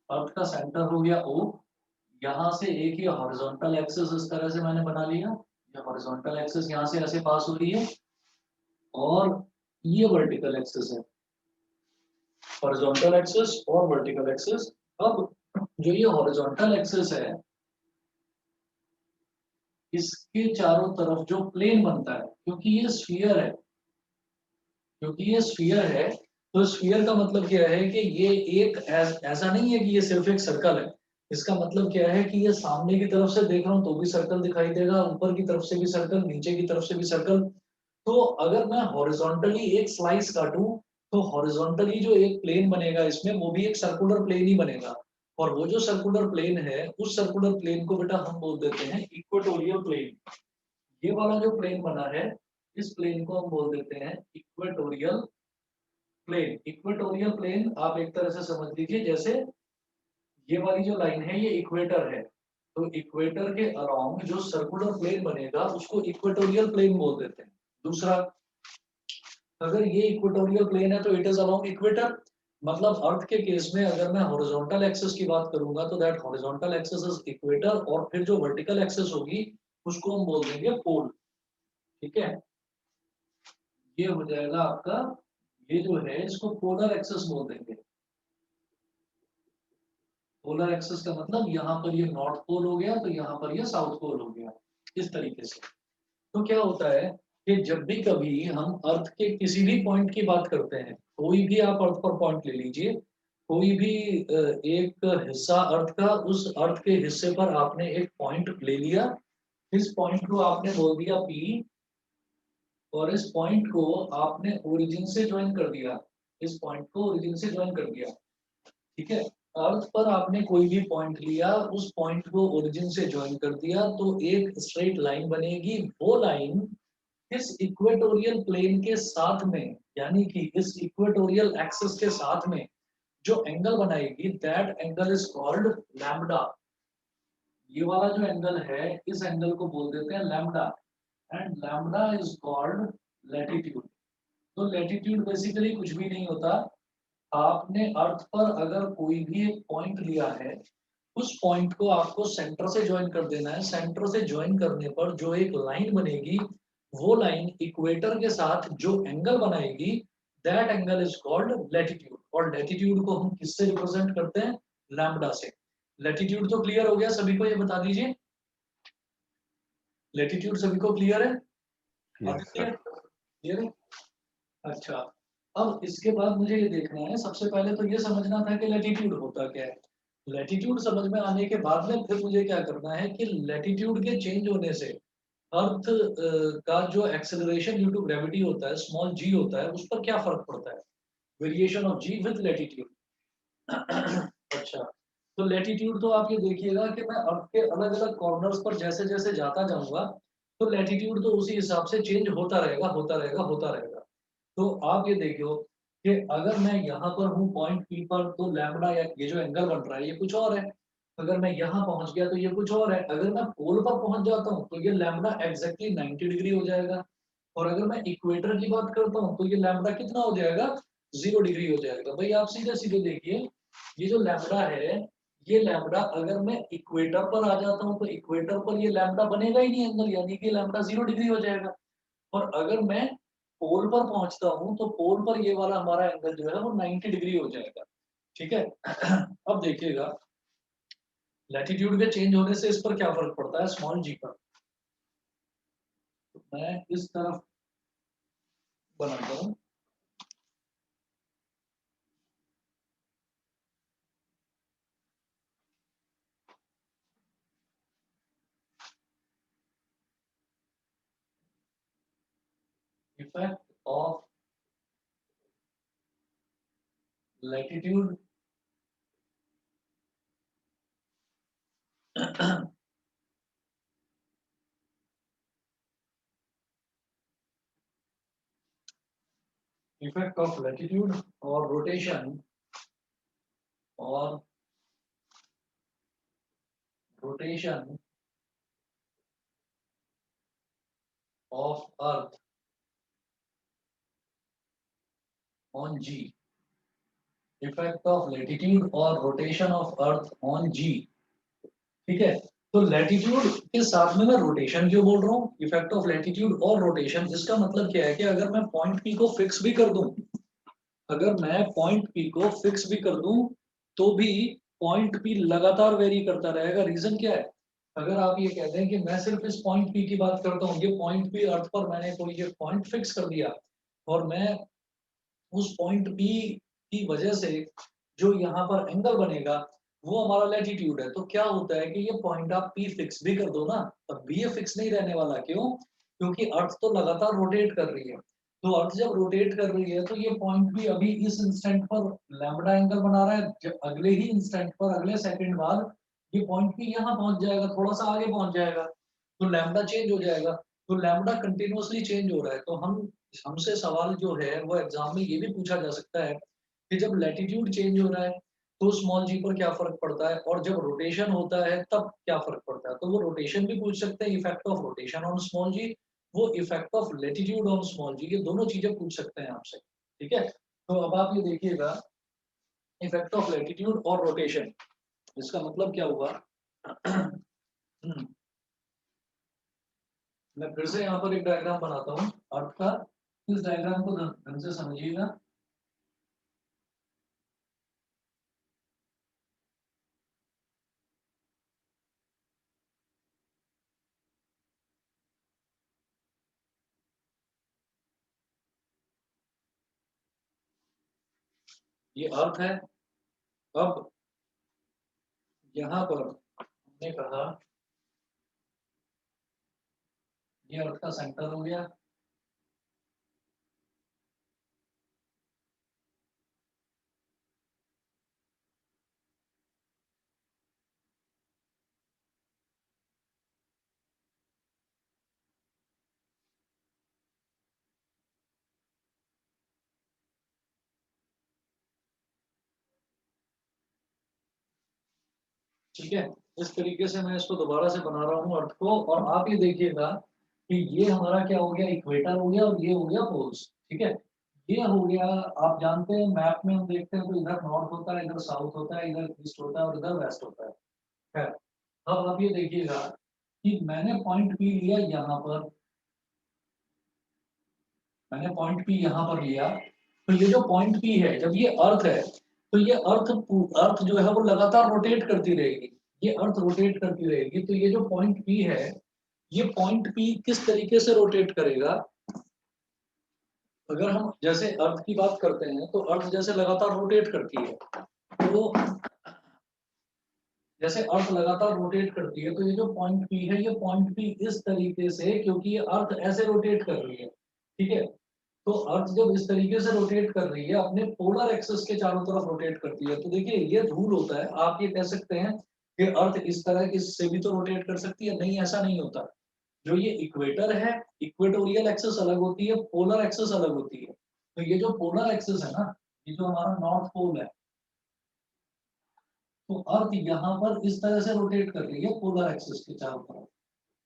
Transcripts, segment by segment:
अर्थ का सेंटर हो गया O, यहाँ से एक ये हॉरिजॉन्टल एक्सिस इस तरह से मैंने बना लिया, ये हॉरिजॉन्टल एक्सिस यहाँ से ऐसे पास हो रही है और ये वर्टिकल एक्सिस है, हॉरिजॉन्टल एक्सिस और वर्टिकल एक्सिस। अब जो ये हॉरिजॉन्टल एक्सिस है इसके चारों तरफ जो प्लेन बनता है, क्योंकि ये स्फीयर है, क्योंकि ये स्फीयर है, तो स्फीयर का मतलब क्या है कि ये एक ऐसा नहीं है कि ये सिर्फ एक सर्कल है। इसका मतलब क्या है कि ये सामने की तरफ से देख रहा हूं तो भी सर्कल दिखाई देगा, ऊपर की तरफ से भी सर्कल, नीचे की तरफ से भी सर्कल। तो अगर मैं हॉरिजॉन्टली एक स्लाइस काटूं तो हॉरिजॉन्टली जो एक प्लेन बनेगा इसमें वो भी एक सर्कुलर प्लेन ही बनेगा। और वो जो सर्कुलर प्लेन है उस सर्कुलर प्लेन को बेटा हम बोल देते हैं इक्वेटोरियल प्लेन। ये वाला जो प्लेन बना है इस प्लेन को हम बोल देते हैं इक्वेटोरियल प्लेन। इक्वेटोरियल प्लेन आप एक तरह से समझ लीजिए जैसे ये वाली जो लाइन है ये इक्वेटर है, तो इक्वेटर के अराउंड जो सर्कुलर प्लेन बनेगा उसको इक्वेटोरियल प्लेन बोल देते हैं। दूसरा, अगर ये इक्वेटोरियल प्लेन है तो इट इज अलोंग इक्वेटर, मतलब अर्थ के केस में अगर मैं हॉरिजॉन्टल एक्सिस की बात करूंगा तो that horizontal axis is equator, और फिर जो वर्टिकल एक्सिस होगी उसको हम बोल देंगे पोल। ठीक है, ये हो जाएगा आपका, ये जो है इसको पोलर एक्सिस बोल देंगे। पोलर एक्सिस का मतलब यहाँ पर ये नॉर्थ पोल हो गया तो यहाँ पर ये साउथ पोल हो गया, इस तरीके से। तो क्या होता है कि जब भी कभी हम अर्थ के किसी भी पॉइंट की बात करते हैं, कोई भी आप अर्थ पर पॉइंट ले लीजिए, कोई भी एक हिस्सा अर्थ का, उस अर्थ के हिस्से पर आपने एक पॉइंट ले लिया, इस पॉइंट को आपने बोल दिया P, और इस पॉइंट को आपने ओरिजिन से ज्वाइन कर दिया, इस पॉइंट को ओरिजिन से ज्वाइन कर दिया। ठीक है, अर्थ पर आपने कोई भी पॉइंट लिया, उस पॉइंट को ओरिजिन से ज्वाइन कर दिया तो एक स्ट्रेट लाइन बनेगी। वो लाइन इस इक्वेटोरियल प्लेन के साथ में, यानी कि इस इक्वेटोरियल एक्सिस के साथ में जो एंगल बनाएगी that angle is called lambda. ये वाला जो एंगल है इस एंगल को बोल देते हैं lambda, and lambda is called latitude. तो लैटिट्यूड बेसिकली कुछ भी नहीं होता, आपने अर्थ पर अगर कोई भी एक पॉइंट लिया है, उस पॉइंट को आपको सेंटर से ज्वाइन कर देना है। सेंटर से ज्वाइन करने पर जो एक लाइन बनेगी वो लाइन इक्वेटर के साथ जो एंगल बनाएगी that angle is called latitude. और लैटिट्यूड को हम किससे रिप्रेजेंट करते हैं? लैम्बडा से। लैटिट्यूड तो क्लियर हो गया सभी को, ये बता दीजिए, लैटिट्यूड सभी को क्लियर है? Yes Aditya sir. क्लियर है? अच्छा, अब इसके बाद मुझे ये देखना है, सबसे पहले तो ये समझना था कि लैटिट्यूड होता क्या है। लैटिट्यूड समझ में आने के बाद में फिर मुझे क्या करना है कि लैटिट्यूड के चेंज होने से अर्थ का जो एक्सेलरेशन ड्यू टू ग्रेविटी होता है, स्मॉल जी होता है, उस पर क्या फर्क पड़ता है, variation of g with latitude. अच्छा, तो लैटिट्यूड तो आप ये देखिएगा कि मैं अर्थ के अलग अलग कॉर्नर्स पर जैसे जैसे जाता जाऊंगा तो लैटिट्यूड तो उसी हिसाब से चेंज होता रहेगा, होता रहेगा, होता रहेगा। तो आप ये देखो कि अगर मैं यहाँ पर हूँ पॉइंट पी पर तो लैम्बडा या ये जो एंगल बन रहा है ये कुछ और है, अगर मैं यहाँ पहुंच गया तो ये कुछ और है, अगर मैं पोल पर पहुंच जाता हूँ तो ये लैम्बडा एग्जैक्टली 90 डिग्री हो जाएगा, और अगर मैं इक्वेटर की बात करता हूँ तो ये लैम्बडा कितना हो जाएगा? 0 डिग्री हो जाएगा। भाई आप सीधे सीधे देखिए, ये जो लैम्बडा है, ये लैम्बडा अगर मैं इक्वेटर पर आ जाता हूँ तो इक्वेटर पर ये लैम्बडा बनेगा ही नहीं एंगल, यानी कि लैम्बडा 0 डिग्री हो जाएगा। और अगर मैं पोल पर पहुंचता हूं तो पोल पर ये वाला हमारा एंगल जो है वो 90 डिग्री हो जाएगा। ठीक है, अब देखिएगा लैटिट्यूड के चेंज होने से इस पर क्या फर्क पड़ता है, स्मॉल जी पर। तो मैं इस तरफ बनाता हूँ, effect of latitude effect of latitude और रोटेशन, और rotation of earth on g. Effect of latitude और rotation of earth on g. ठीक है, तो लैटिट्यूड के साथ में मैं रोटेशन क्यों बोल रहा हूँ, इफेक्ट ऑफ लैटिट्यूड और रोटेशन, इसका मतलब क्या है कि अगर मैं पॉइंट पी को फिक्स भी कर दूं, अगर मैं पॉइंट पी को फिक्स भी कर दूं तो भी पॉइंट पी लगातार वेरी करता रहेगा। रीजन क्या है, अगर आप ये कहते हैं कि मैं सिर्फ इस पॉइंट पी की बात करता हूँ, ये पॉइंट पी अर्थ पर मैंने कोई ये पॉइंट फिक्स कर दिया और मैं उस पॉइंट पी की वजह से जो यहाँ पर एंगल बनेगा वो हमारा लैटिट्यूड है, तो क्या होता है कि ये पॉइंट आप पी फिक्स भी कर दो ना, तब भी ये फिक्स नहीं रहने वाला। क्यों? क्योंकि अर्थ तो लगातार रोटेट कर रही है, तो अर्थ जब रोटेट कर रही है तो ये पॉइंट भी अभी इस इंस्टेंट पर लैम्बडा एंगल बना रहा है, जब अगले ही इंस्टेंट पर अगले सेकंड बाद ये पॉइंट भी यहाँ पहुंच जाएगा, थोड़ा सा आगे पहुंच जाएगा, तो लैम्बडा चेंज हो जाएगा। तो लैम्बडा कंटिन्यूअसली चेंज हो रहा है, तो हमसे सवाल जो है वो एग्जाम में ये भी पूछा जा सकता है कि जब लैटिट्यूड चेंज हो रहा है तो स्मॉल जी पर क्या फर्क पड़ता है, और जब रोटेशन होता है तब क्या फर्क पड़ता है, तो वो रोटेशन भी पूछ सकते हैं, effect of rotation on small G, वो effect of latitude on small G, ये दोनों चीजें पूछ सकते हैं आपसे। ठीक है, तो अब आप ये देखिएगा, इफेक्ट ऑफ लैटिट्यूड और रोटेशन, इसका मतलब क्या हुआ। मैं फिर से यहाँ पर एक डायग्राम बनाता हूँ अर्थ का, इस डायग्राम को ढंग से समझिएगा। ये अर्थ है। अब यहाँ पर हमने कहा ये अर्थ का सेंटर हो गया, ठीक है। इस तरीके से मैं इसको दोबारा से बना रहा हूँ अर्थ को, और आप ये देखिएगा कि ये हमारा क्या हो गया, इक्वेटर हो गया और ये हो गया पोल्स। ठीक है, ये हो गया। आप जानते हैं मैप में हम देखते हैं तो इधर नॉर्थ होता है, इधर साउथ होता है, इधर ईस्ट होता है और इधर वेस्ट होता है। खैर, अब आप ये देखिएगा कि मैंने पॉइंट पी लिया यहाँ पर, मैंने पॉइंट पी यहाँ पर लिया, तो ये जो पॉइंट पी है, जब ये अर्थ है तो ये अर्थ अर्थ जो है वो लगातार रोटेट करती रहेगी, ये अर्थ रोटेट करती रहेगी, तो ये जो पॉइंट पी है, ये पॉइंट पी किस तरीके से रोटेट करेगा। अगर हम जैसे अर्थ की बात करते हैं तो अर्थ जैसे लगातार रोटेट करती है, तो जैसे अर्थ लगातार रोटेट करती है, तो ये जो पॉइंट पी है, ये पॉइंट पी इस तरीके से, क्योंकि ये अर्थ ऐसे रोटेट कर रही है, ठीक है, तो अर्थ जब इस तरीके से रोटेट कर रही है अपने पोलर एक्सिस के चारों तरफ रोटेट करती है, तो देखिए ये रूल होता है, आप ये कह सकते हैं कि अर्थ इस तरह की से भी तो रोटेट कर सकती है, नहीं ऐसा नहीं होता। जो ये इक्वेटर है, इक्वेटोरियल एक्सिस अलग होती है, पोलर एक्सिस अलग होती है, तो ये जो पोलर एक्सिस है ना, ये जो हमारा नॉर्थ पोल है, तो अर्थ यहाँ पर इस तरह से रोटेट कर रही है पोलर एक्सिस के चारों तरफ।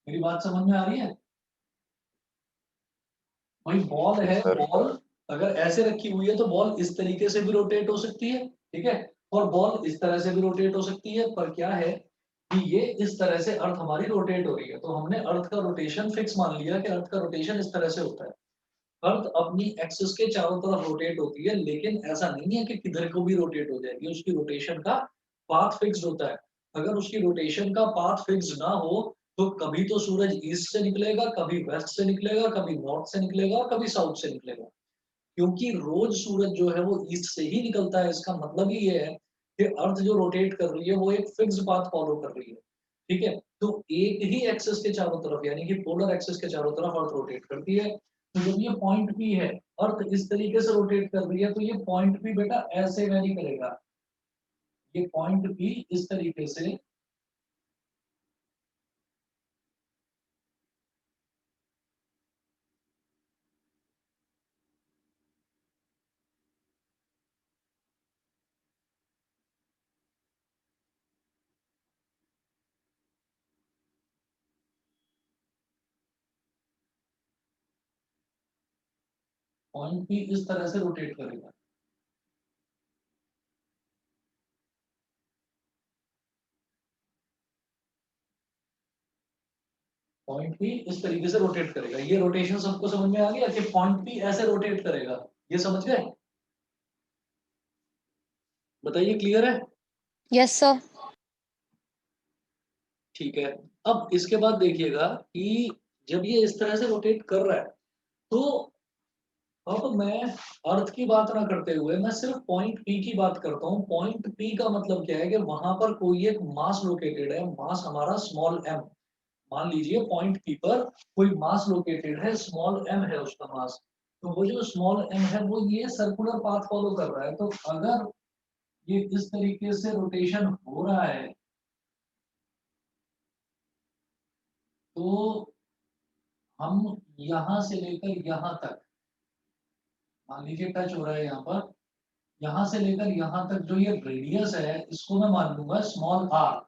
मेरी बात समझ में आ रही है? वही बॉल है, बॉल अगर ऐसे रखी हुई है तो बॉल इस तरीके से भी रोटेट हो सकती है, ठीक है, और बॉल इस तरह से भी रोटेट हो सकती है, पर क्या है कि ये इस तरह से अर्थ हमारी रोटेट हो रही है, तो हमने अर्थ का रोटेशन फिक्स मान लिया कि अर्थ का रोटेशन इस तरह से होता है। अर्थ अपनी एक्सिस के चारों तरफ रोटेट होती है, लेकिन ऐसा नहीं है कि किधर को भी रोटेट हो जाएगी, उसकी रोटेशन का पाथ फिक्स होता है। अगर उसकी रोटेशन का पाथ फिक्स ना हो तो कभी तो सूरज ईस्ट से निकलेगा, कभी वेस्ट से निकलेगा, कभी नॉर्थ से निकलेगा और कभी साउथ से निकलेगा, क्योंकि रोज सूरज जो है वो ईस्ट से ही निकलता है। इसका मतलब ही ये है कि अर्थ जो रोटेट कर रही है वो एक फिक्स पाथ फॉलो कर रही है, ठीक है, तो एक ही एक्सिस के चारों तरफ, यानी कि पोलर एक्सिस के चारों तरफ अर्थ रोटेट करती है। तो जब ये पॉइंट पी है, अर्थ इस तरीके से रोटेट कर रही है, तो ये पॉइंट पी बेटा ऐसे वैरी करेगा, ये पॉइंट पी इस तरीके से, पॉइंट पी इस तरह से रोटेट करेगा। पॉइंट पी इस तरीके से रोटेट करेगा। ये रोटेशन सबको समझ में आ गया कि पॉइंट पी ऐसे रोटेट करेगा, ये समझ गए? बताइए, क्लियर है? Yes sir. ठीक है। अब इसके बाद देखिएगा कि जब ये इस तरह से रोटेट कर रहा है, तो अब मैं अर्थ की बात ना करते हुए मैं सिर्फ पॉइंट पी की बात करता हूँ। पॉइंट पी का मतलब क्या है कि वहां पर कोई एक मास लोकेटेड है, मास हमारा स्मॉल एम। मान लीजिए पॉइंट पी पर कोई मास लोकेटेड है, स्मॉल एम है उसका मास। तो वो जो स्मॉल एम है वो ये सर्कुलर पाथ फॉलो कर रहा है। तो अगर ये इस तरीके से रोटेशन हो रहा है, तो हम यहां से लेकर यहां तक, मान लीजिए टच हो रहा है यहाँ पर, यहां से लेकर यहां तक जो ये रेडियस है इसको मैं मान लूंगा स्मॉल आर।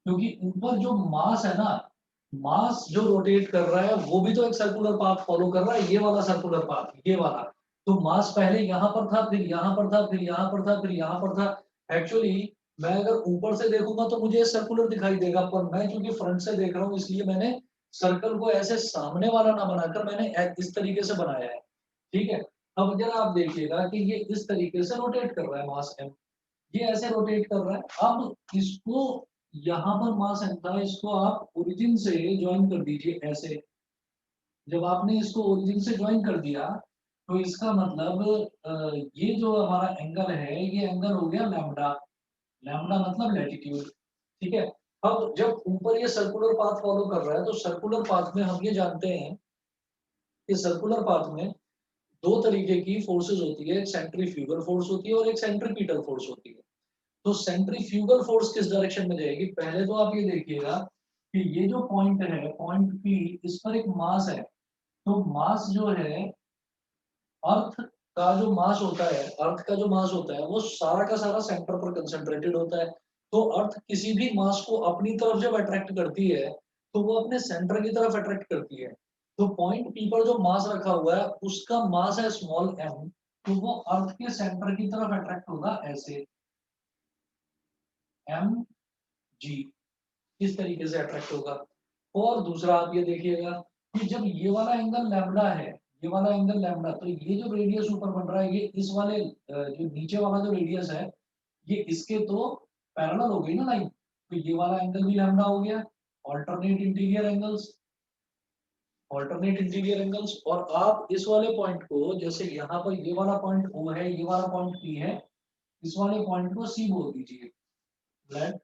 क्योंकि ऊपर जो मास है ना, मास जो रोटेट कर रहा है वो भी तो एक सर्कुलर पाथ फॉलो कर रहा है, ये वाला सर्कुलर पाथ, ये वाला। तो मास पहले यहाँ पर था, फिर यहाँ पर था, फिर यहाँ पर था, फिर यहाँ पर था। एक्चुअली मैं अगर ऊपर से देखूंगा तो मुझे सर्कुलर दिखाई देगा, पर मैं क्योंकि फ्रंट से देख रहा हूँ इसलिए मैंने सर्कल को ऐसे सामने वाला ना बनाकर मैंने इस तरीके से बनाया है। ठीक है। अब जरा आप देखिएगा कि ये इस तरीके से रोटेट कर रहा है मास एम, ये ऐसे रोटेट कर रहा है। अब इसको यहाँ पर मास एम था, इसको आप ओरिजिन से ज्वाइन कर दीजिए ऐसे। जब आपने इसको ओरिजिन से ज्वाइन कर दिया तो इसका मतलब ये जो हमारा एंगल है ये एंगल हो गया लैम्डा। लैम्डा मतलब लैटिट्यूड। ठीक है। अब जब ऊपर ये सर्कुलर पाथ फॉलो कर रहा है तो सर्कुलर पाथ में हम ये जानते हैं कि सर्कुलर पाथ में दो तरीके की फोर्सेस होती है, एक सेंट्रीफ्यूगल फोर्स होती है और एक सेंट्रीपिटल फोर्स होती है। तो सेंट्रीफ्यूगल फोर्स किस डायरेक्शन में जाएगी, पहले तो आप ये देखिएगा कि ये जो पॉइंट है, पॉइंट पी, इस पर एक मास है। तो मास जो है, अर्थ का जो मास होता है, अर्थ का जो मास होता है वो सारा का सारा सेंटर पर कंसंट्रेटेड होता है। तो अर्थ किसी भी मास को अपनी तरफ जब अट्रैक्ट करती है तो वो अपने सेंटर की तरफ अट्रैक्ट करती है। तो पॉइंट पी पर जो मास रखा हुआ है उसका मास है स्मॉल एम, तो वो अर्थ के सेंटर की तरफ अट्रैक्ट होगा ऐसे, एम जी, इस तरीके से अट्रैक्ट होगा। और दूसरा आप ये देखिएगा कि जब ये वाला एंगल लैम्डा है, ये वाला एंगल लैम्डा, तो ये जो रेडियस ऊपर बन रहा है ये इस वाले जो नीचे वाला जो रेडियस है ये इसके तो पैरेलल हो गई ना लाइन। तो ये वाला एंगल भी लैम्डा हो गया। Alternate interior angles, alternate interior angles. और आप इस वाले पॉइंट को, जैसे यहाँ पर ये वाला पॉइंट O है, ये वाला पॉइंट P है, इस वाले पॉइंट को C बोल दीजिए। Let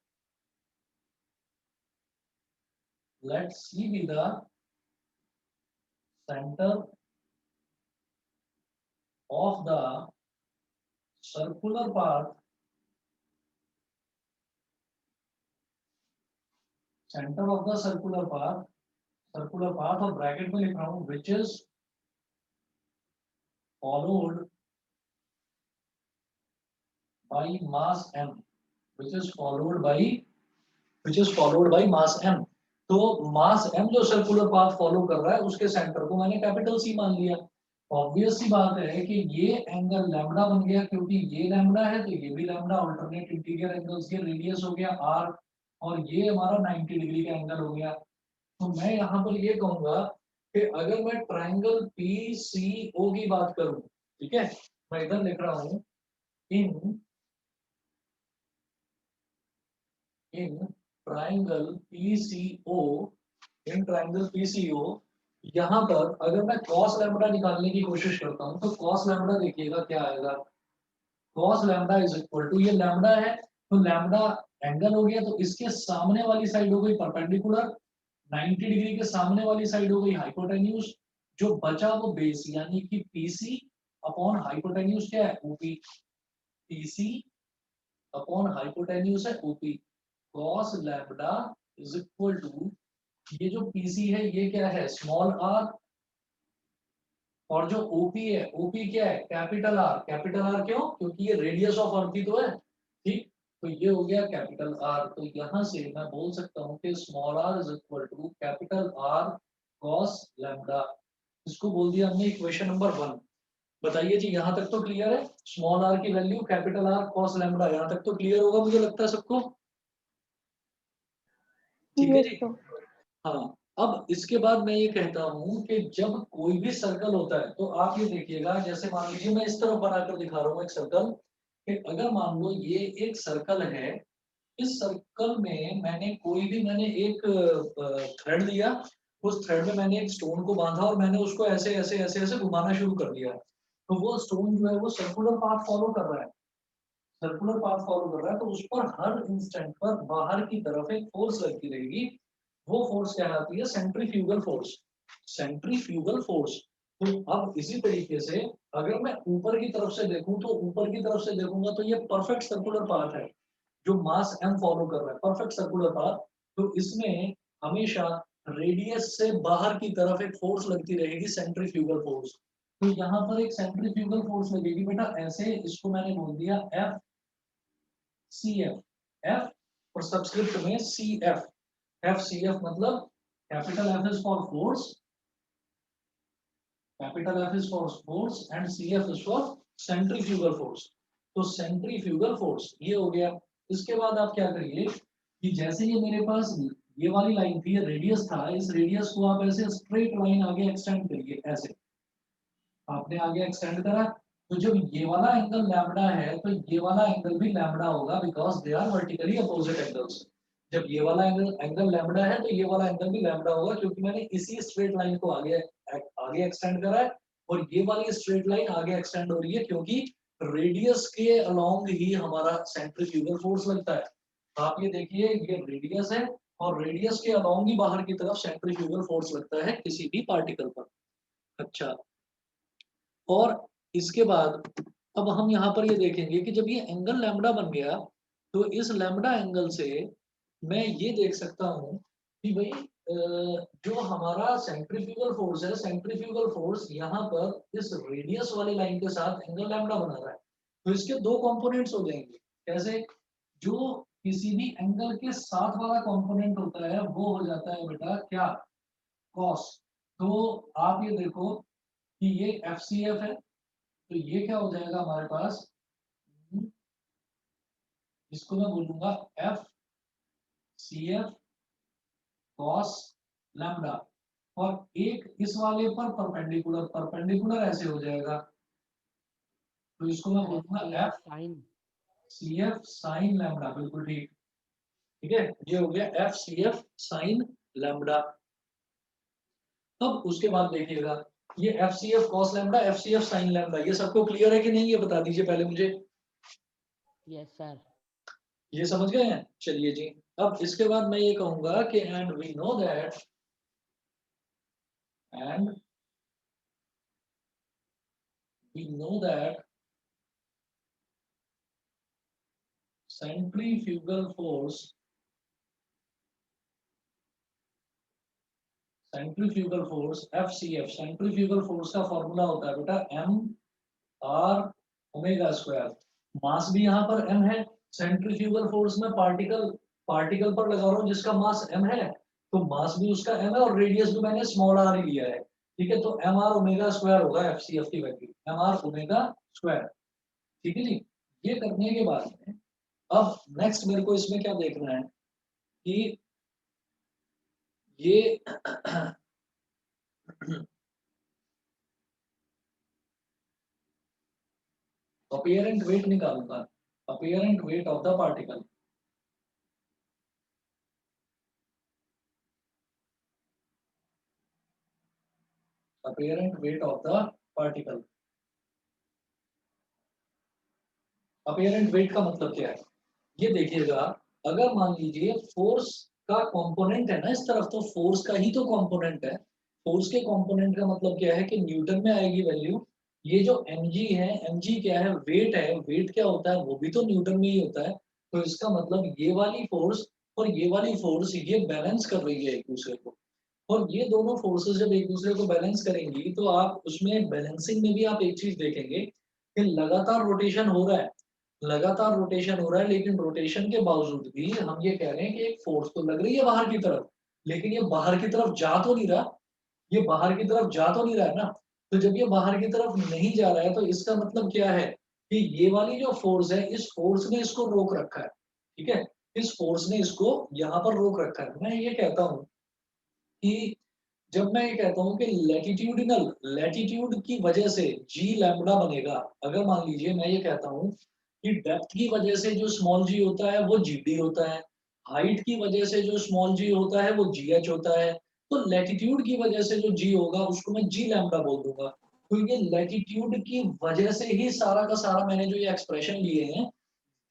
let C be the center of the circular path, center of the circular path और ब्रैकेट में लिख रहा हूँ which is followed by mass m, which is followed by mass m। तो मास m जो सर्कुलर पाथ फॉलो कर रहा है उसके सेंटर को मैंने कैपिटल C मान लिया। ऑब्वियस सी बात है कि ये एंगल लैम्डा बन गया, क्योंकि ये लैम्डा है तो ये भी लैम्डा। ऑल्टरनेट इंटीरियर एंगल्स, ये रेडियस हो गया r और ये हमारा 90 डिग्री का एंगल हो गया। तो मैं यहाँ पर ये कहूंगा कि अगर मैं ट्राइंगल PCO की बात करूं, ठीक है, मैं इधर लिख रहा हूं in in triangle PCO, in triangle PCO, यहाँ पर अगर मैं cos लैम्डा निकालने की कोशिश करता हूँ तो cos लैम्डा देखिएगा क्या आएगा। cos lambda is equal to, ये लैम्डा है तो लैम्डा एंगल हो गया, तो इसके सामने वाली साइड हो गई परपेंडिकुलर, 90 डिग्री के सामने वाली साइड हो गई हाइपोटेन्यूज। जो बचा वो बेस, यानी कि पीसी अपॉन हाइपोटेन्यूज क्या है, ओपी। पीसी अपॉन हाइपोटेन्यूज है OP. cos lambda is equal to, ये जो पीसी है ये क्या है, स्मॉल आर, और जो ओपी है, ओपी क्या है, कैपिटल आर। कैपिटल आर क्यों, क्योंकि ये रेडियस ऑफ अर्थ ही तो है। ठीक, तो ये हो गया कैपिटल आर। तो यहां से मैं बोल सकता हूं कि small r is equal to capital R cos lambda. इसको बोल दिया हमने इक्वेशन नंबर 1। बताइए जी, यहां तक तो क्लियर है? स्मॉल आर की value capital R cos lambda, यहां तक तो क्लियर होगा मुझे लगता है सबको। ठीक है यस जी। सर। हाँ, अब इसके बाद मैं ये कहता हूँ कि जब कोई भी सर्कल होता है तो आप ये देखिएगा, जैसे मान लीजिए मैं इस तरफ बनाकर दिखा रहा हूँ एक सर्कल, कि अगर मान लो ये एक सर्कल है, इस सर्कल में मैंने एक थ्रेड लिया, उस थ्रेड में मैंने एक स्टोन को बांधा और मैंने उसको ऐसे ऐसे ऐसे ऐसे घुमाना शुरू कर दिया, तो वो स्टोन जो है वो सर्कुलर पाथ फॉलो कर रहा है, सर्कुलर पाथ फॉलो कर रहा है, तो उस पर हर इंस्टेंट पर बाहर की तरफ एक फोर्स लगती रहेगी, वो फोर्स कहलाती है सेंट्रीफ्यूगल फोर्स, सेंट्रीफ्यूगल फोर्स। तो अब इसी तरीके से अगर मैं ऊपर की तरफ से देखूं तो ऊपर की तरफ से देखूंगा तो ये परफेक्ट सर्कुलर पाथ है जो मास m फॉलो कर रहा है, परफेक्ट सर्कुलर पाथ। तो इसमें हमेशा रेडियस से बाहर की तरफ एक फोर्स लगती रहेगी, सेंट्रीफ्यूगल फोर्स। तो यहाँ पर एक सेंट्रीफ्यूगल फोर्स लगेगी बेटा ऐसे, इसको मैंने बोल दिया एफ सी एफ, एफ और सबस्क्रिप्ट में C F, F C F मतलब capital F is for force, capital F is for force and C F is for centrifugal force. तो सेंट्रीफ्यूगल फोर्स ये हो गया। इसके बाद आप क्या करिए कि जैसे ये मेरे पास ये वाली लाइन थी, ये रेडियस था, इस रेडियस को आप ऐसे स्ट्रेट लाइन आगे एक्सटेंड करिए, ऐसे आपने आगे एक्सटेंड करा, तो जब ये वाला एंगल लैम्बडा है तो ये वाला एंगल भी लैम्बडा होगा, because they are vertically opposite angles. जब ये वाला एंगल एंगल लैम्बडा है तो ये वाला एंगल भी लैम्बडा होगा, क्योंकि मैंने इसी स्ट्रेट लाइन को आगे आगे एक्सटेंड करा है, और ये वाली स्ट्रेट लाइन आगे एक्सटेंड हो रही है क्योंकि रेडियस के अलोंग ही हमारा सेंट्रीफ्यूगल फोर्स लगता है। आप ये देखिए, ये रेडियस है और रेडियस के अलोंग ही बाहर की तरफ सेंट्रीफ्यूगल फोर्स लगता है किसी भी पार्टिकल पर। अच्छा, और इसके बाद अब हम यहाँ पर ये देखेंगे कि जब ये एंगल लैम्बडा बन गया, तो इस लैम्बडा एंगल से मैं ये देख सकता हूँ कि भाई जो हमारा सेंट्रीफ्यूगल फोर्स है, सेंट्रीफ्यूगल फोर्स यहाँ पर इस रेडियस वाली लाइन के साथ एंगल लैम्बडा बना रहा है, तो इसके दो कंपोनेंट्स हो जाएंगे। कैसे? जो किसी भी एंगल के साथ वाला कंपोनेंट होता है वो हो जाता है बेटा क्या, कॉस। तो आप ये देखो कि ये एफ सी एफ है, तो ये क्या हो जाएगा हमारे पास, इसको मैं बोलूंगा F C F cos lambda, और एक इस वाले पर परपेंडिकुलर, परपेंडिकुलर ऐसे हो जाएगा, तो इसको मैं बोलूंगा F sine C F sine lambda, बिल्कुल ठीक। ठीक है, ये हो गया F C F sine lambda. अब उसके बाद देखिएगा, ये F C F cos lambda, F C F sine lambda, ये सबको क्लियर है कि नहीं, ये बता दीजिए पहले मुझे। Yes sir. ये समझ गए हैं, चलिए जी। अब इसके बाद मैं ये कहूंगा कि एंड वी नो दैट, एंड we know that centrifugal force, centrifugal force FCF, centrifugal force का फॉर्मूला होता है बेटा m r omega square. Mass भी यहाँ पर m है, सेंट्रीफ्यूगल फोर्स में पार्टिकल पार्टिकल पर लगा रहा हूँ जिसका मास m है, तो मास भी उसका m है और रेडियस भी मैंने स्मॉल r ही लिया है। ठीक है, तो m r ओमेगा स्क्वायर होगा FCF की value, m r omega square. ठीक है जी। ये करने के बाद में अब नेक्स्ट मेरे को इसमें क्या देखना है कि ये अपीयरेंट वेट निकालूंगा, apparent weight of the particle, apparent weight of the particle. Apparent weight का मतलब क्या है, ये देखिएगा, अगर मान लीजिए फोर्स का कंपोनेंट है ना इस तरफ, तो फोर्स का ही तो कंपोनेंट है, फोर्स के कंपोनेंट का मतलब क्या है कि न्यूटन में आएगी वैल्यू। ये जो mg है, mg क्या है, वेट क्या होता है वो भी तो न्यूटन में ही होता है। तो इसका मतलब ये वाली फोर्स और ये वाली फोर्स ये बैलेंस कर रही है एक दूसरे को, और ये दोनों फोर्सेस जब एक दूसरे को बैलेंस करेंगी तो आप उसमें बैलेंसिंग में भी आप एक चीज देखेंगे कि लगातार रोटेशन हो रहा है, लगातार रोटेशन हो रहा है, लेकिन रोटेशन के बावजूद भी हम ये कह रहे हैं कि एक फोर्स तो लग रही है बाहर की तरफ, लेकिन ये बाहर की तरफ जा तो नहीं रहा, ये बाहर की तरफ जा तो नहीं रहा है ना। तो जब ये बाहर की तरफ नहीं जा रहा है तो इसका मतलब क्या है कि ये वाली जो फोर्स है, इस फोर्स ने इसको रोक रखा है। ठीक है, इस फोर्स ने इसको यहाँ पर रोक रखा है। मैं ये कहता हूँ कि जब मैं ये कहता हूँ कि लैटिट्यूड की वजह से जी लैम्बडा बनेगा, अगर मान लीजिए मैं ये कहता हूँ कि डेप्थ की वजह से जो स्मॉल जी होता है वो जीडी होता है, हाइट की वजह से जो स्मॉल जी होता है वो जीएच होता है, तो लैटिट्यूड की वजह से जो जी होगा उसको मैं जी लैम्बडा बोल दूंगा। तो ये लैटिट्यूड की वजह से ही सारा का सारा मैंने जो ये एक्सप्रेशन लिए हैं,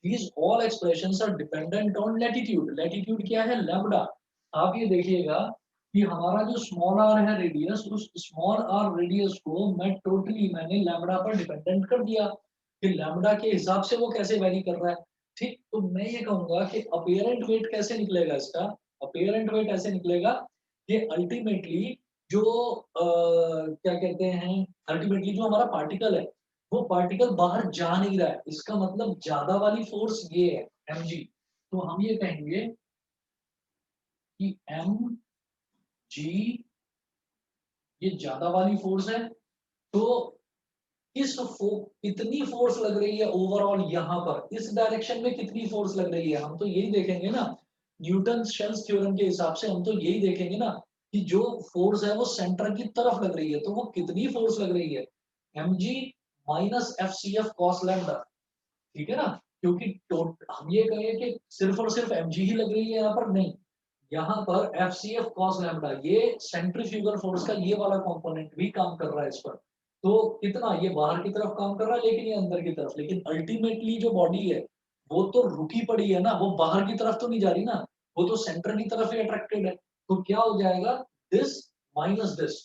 these all expressions are dependent on latitude. Latitude क्या है? लैम्बडा। आप ये देखिएगा कि हमारा जो स्मॉल आर है रेडियस, उस स्मॉल आर रेडियस को मैंने लैम्बडा पर डिपेंडेंट कर दिया कि लैम्बडा के हिसाब से वो कैसे वैरी कर रहा है। ठीक, तो मैं ये कहूंगा कि अपीयरेंट वेट कैसे निकलेगा इसका? अपीयरेंट वेट ऐसे निकलेगा कि अल्टीमेटली जो क्या कहते हैं, अल्टीमेटली जो हमारा पार्टिकल है वो पार्टिकल बाहर जा नहीं रहा है, इसका मतलब ज्यादा वाली फोर्स ये है mg। तो हम ये कहेंगे कि mg ये ज्यादा वाली फोर्स है। तो कितनी फोर्स लग रही है ओवरऑल यहाँ पर, इस डायरेक्शन में कितनी फोर्स लग रही है, हम तो यही देखेंगे ना। न्यूटन शेल्स थ्योरम के हिसाब से हम तो यही देखेंगे ना कि जो फोर्स है वो सेंटर की तरफ लग रही है, तो वो कितनी फोर्स लग रही है, mg minus F C F cos lambda. ठीक है ना, क्योंकि हम ये कहें कि सिर्फ और सिर्फ mg ही लग रही है यहाँ पर, नहीं, यहाँ पर F C F cos lambda, ये सेंट्रीफ्यूगल फोर्स का ये वाला कंपोनेंट भी काम कर रहा है इस पर। तो कितना ये बाहर की तरफ काम कर रहा है, लेकिन ये अंदर की तरफ, लेकिन अल्टीमेटली जो बॉडी है वो तो रुकी पड़ी है ना, वो बाहर की तरफ तो नहीं जा रही ना, वो तो सेंटर की तरफ ही अट्रैक्टेड है। तो क्या हो जाएगा, दिस माइनस दिस,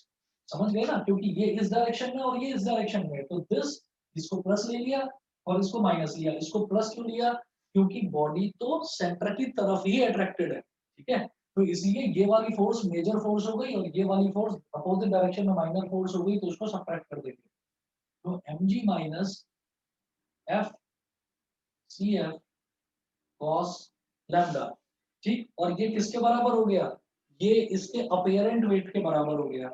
समझ गए ना, क्योंकि ये इस डायरेक्शन में और ये इस डायरेक्शन में, तो दिस, इसको प्लस ले लिया और इसको माइनस लिया। इसको प्लस क्यों लिया, क्योंकि बॉडी तो सेंटर की तरफ ही अट्रैक्टेड है। ठीक है, तो इसलिए ये वाली फोर्स मेजर फोर्स हो गई और ये वाली फोर्स अपोजिट डायरेक्शन में माइनर फोर्स हो गई, तो उसको सब्ट्रैक्ट कर देंगे। तो mg minus F C F cos lambda. ठीक, और ये किसके बराबर हो गया, ये इसके अपीयरेंट वेट के बराबर हो गया,